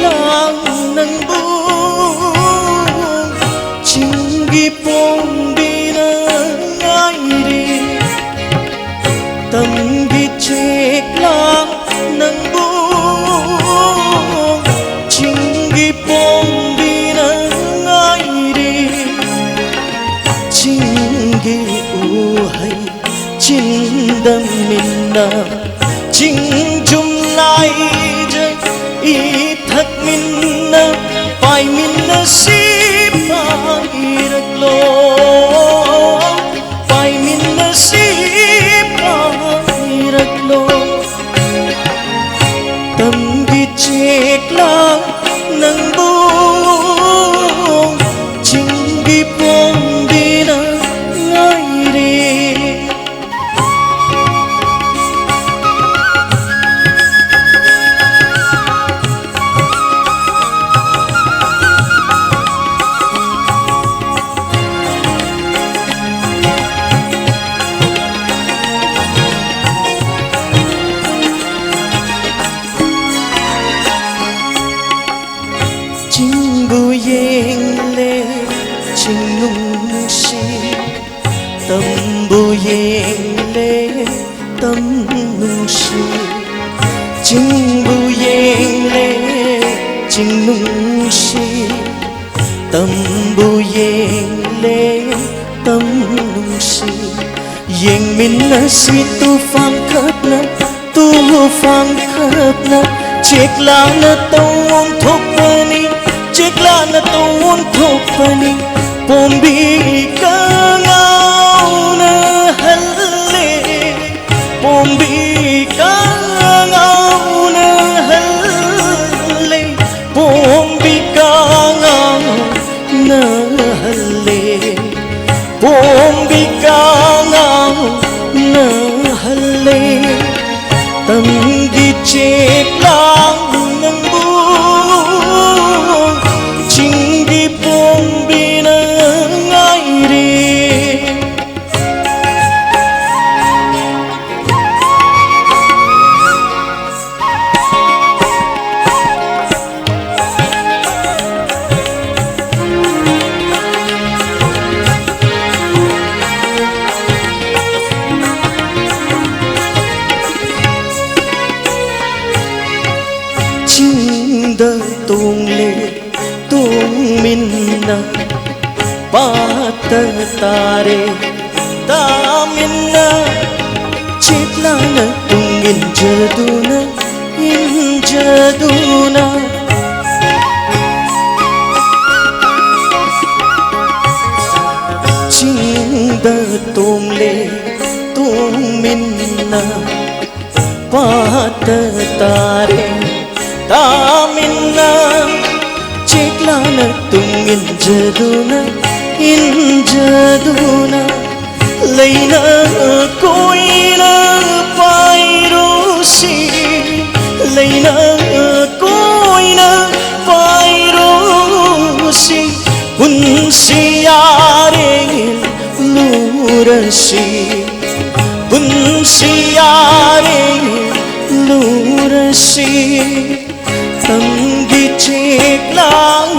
Lang ng buong Chinggipong binangayri Tanggicik lang ng buong Chinggipong binangayri Cinggi uhay Cindamin na Cingjumlay Ithak minna pai minna si pairaglo pai minna si pairaglo Tanggicik lang ng buong Chinggipong binangayri Tambuyeng nung si Cingbuyeng nung si Tambuyeng nung si Yeng minna si tufang kat na Cikla na tawong thokpani Cikla na tawong thokpani Pombi ka Pombi ka ngau na halle Pombi ka ngau na halle Pombi ka ngau na halle Tanggicik lang ng buong Chinggipong binangayri Tung le tung minna patatare ta minna Cikla na tung injaduna Cinda tung le tung minna patatare ta minna Cikla na tung injaduna Laina koina pairosi Laina koina pairosi Punsiyareng lurasi Punsiyareng lurasi Tanggicik lang